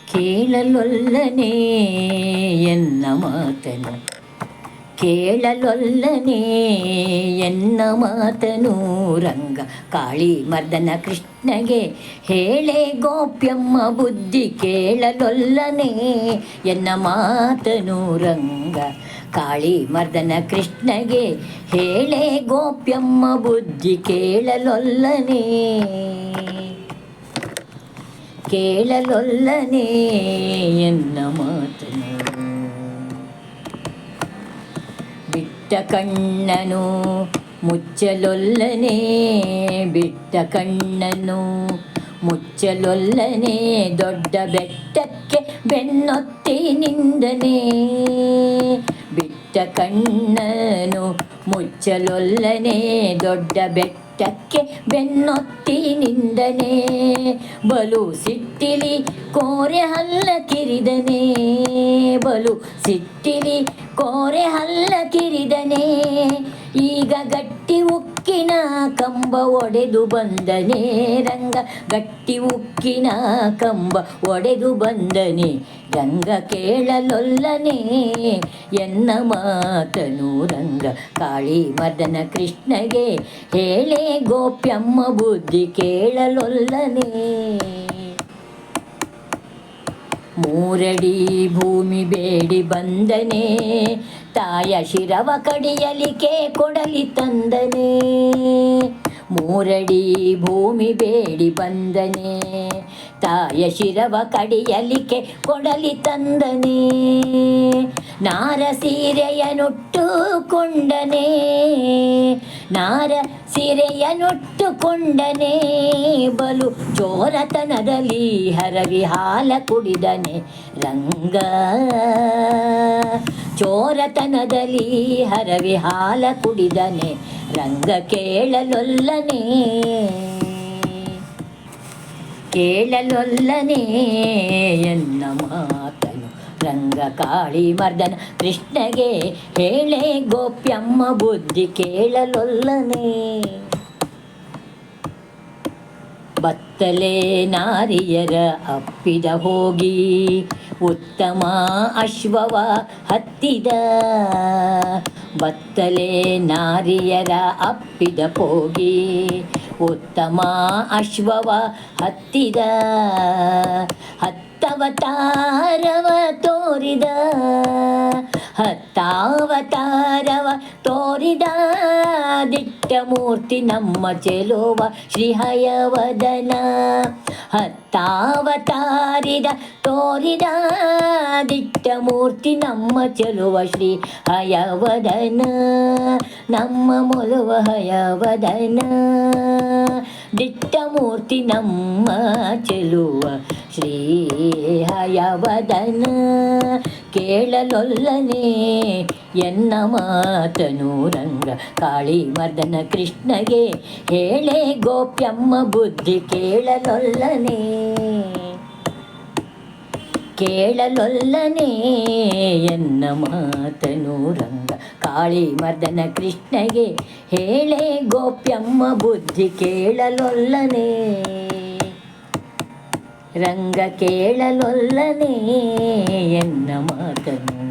ಕೇಳಲೊಲ್ಲನೆ ಎನ್ನ ಮಾತನು, ಕೇಳಲೊಲ್ಲನೆ ಎನ್ನ ಮಾತನು ರಂಗ ಕಾಳಿ ಮರ್ದನ ಕೃಷ್ಣಗೆ ಹೇಳೆ ಗೋಪ್ಯಮ್ಮ ಬುದ್ಧಿ. ಕೇಳಲೊಲ್ಲನೆ ಎನ್ನ ಮಾತನು ರಂಗ ಕಾಳಿ ಮರ್ದನ ಕೃಷ್ಣಗೆ ಹೇಳೆ ಗೋಪ್ಯಮ್ಮ ಬುದ್ಧಿ. ಕೇಳಲೊಲ್ಲನೆ ಕೇಳಲೊಲ್ಲನೆ ಎನ್ನ ಮಾತನು. ಬಿಟ್ಟ ಕಣ್ಣನು ಮುಚ್ಚಲೊಲ್ಲನೆ, ಬಿಟ್ಟ ಕಣ್ಣನು ಮುಚ್ಚಲೊಲ್ಲನೆ, ದೊಡ್ಡ ಬೆಟ್ಟಕ್ಕೆ ಬೆನ್ನೊತ್ತಿ ನಿಂದನೆ. ಬಿಟ್ಟ ಕಣ್ಣನು ಮುಚ್ಚಲೊಲ್ಲನೆ, ದೊಡ್ಡ ಬೆಟ್ಟಕ್ಕೆ ಬೆನ್ನೊತ್ತಿ ನಿಂದನೆ. ಬಲು ಸಿಟ್ಟಿಲಿ ಕೋರೆ ಹಲ್ಲ ಕಿರಿದನೆ, ಬಲು ಸಿಟ್ಟಿಲಿ ಕೋರೆ ಹಲ್ಲ ಕಿರಿದನೆ. ಈಗ ಗಟ್ಟಿ ಉಕ್ಕಿನ ಕಂಬ ಒಡೆದು ಬಂದನೆ ರಂಗ, ಗಟ್ಟಿ ಉಕ್ಕಿನ ಕಂಬ ಒಡೆದು ಬಂದನೆ ರಂಗ. ಕೇಳಲೊಲ್ಲನೆ ಎನ್ನ ಮಾತನು ರಂಗ ಕಾಳಿ ಮರ್ದನ ಕೃಷ್ಣಗೆ ಹೇಳೆ ಗೋಪ್ಯಮ್ಮ ಬುದ್ಧಿ. ಕೇಳಲೊಲ್ಲನೆ ಮೂರಡಿ ಭೂಮಿ ಬೇಡಿ ಬಂದನೆ, ತಾಯ ಶಿರವ ಕಡಿಯಲಿಕೆ ಕೊಡಲಿ ತಂದನೆ. ಮೂರಡಿ ಭೂಮಿ ಬೇಡಿ ಬಂದನೆ, ತಾಯ ಶಿರವ ಕಡಿಯಲಿಕೆ ಕೊಡಲಿ ತಂದನೆ. ನಾರ ಸೀರೆಯನುಟ್ಟುಕೊಂಡನೆ, ನಾರ ಸೀರೆಯನುಟ್ಟುಕೊಂಡನೆ. ಬಲು ಚೋರತನದಲ್ಲಿ ಹರವಿ ಹಾಲ ಕುಡಿದನೆ ರಂಗ, ಚೋರತನದಲ್ಲಿ ಹರವಿ ಹಾಲ ಕುಡಿದನೆ ರಂಗ. ಕೇಳಲೊಲ್ಲನೆ ಕೇಳಲೊಲ್ಲನೆ ಎನ್ನ ಮಾತನು ರಂಗ ಕಾಳಿ ಮರ್ದನ ಕೃಷ್ಣಗೆ ಹೇಳೆ ಗೋಪ್ಯಮ್ಮ ಬುದ್ಧಿ. ಕೇಳಲೊಲ್ಲನೆ ಬತ್ತಲೆ ನಾರಿಯರ ಅಪ್ಪಿದ ಹೋಗಿ, ಉತ್ತಮ ಅಶ್ವವ ಹತ್ತಿದ. ಬತ್ತಲೆ ನಾರಿಯರ ಅಪ್ಪಿದ ಹೋಗಿ, ಉತ್ತಮ ಅಶ್ವವ ಹತ್ತಿದ. ಹತ್ತವತಾರವ ತೋರಿದ, ಹತ್ತಾವತಾರವ ತೋರಿದ. ದಿಟ್ಟ ಮೂರ್ತಿ ನಮ್ಮ ಚೆಲುವ ಶ್ರೀ ಹಯವದನ. ಹತ್ತಾವತಾರಿದ ತೋರಿದ ದಿಟ್ಟ ಮೂರ್ತಿ ನಮ್ಮ ಚೆಲುವ ಶ್ರೀ ಹಯವದನ, ನಮ್ಮ ಮೊಲುವ ಹಯವದನ. ದಿಟ್ಟ ಮೂರ್ತಿ ನಮ್ಮ ಚೆಲುವ ಶ್ರೀ ಹಯವದನ. ಕೇಳಲೊಲ್ಲನೆ ಎನ್ನ ಮಾತನು ರಂಗ ಕಾಳಿ ಮರ್ದನ ಕೃಷ್ಣಗೆ ಹೇಳೆ ಗೋಪ್ಯಮ್ಮ ಬುದ್ಧಿ. ಕೇಳಲೊಲ್ಲನೆ ಕೇಳಲೊಲ್ಲನೆ ಎನ್ನ ಮಾತನು ರಂಗ ಕಾಳಿ ಮರ್ದನ ಕೃಷ್ಣಗೆ ಹೇಳೆ ಗೋಪ್ಯಮ್ಮ ಬುದ್ಧಿ. ಕೇಳಲೊಲ್ಲನೆ ರಂಗ ಕೇಳಲೊಲ್ಲನೆ ಎನ್ನ ಮಾತನು.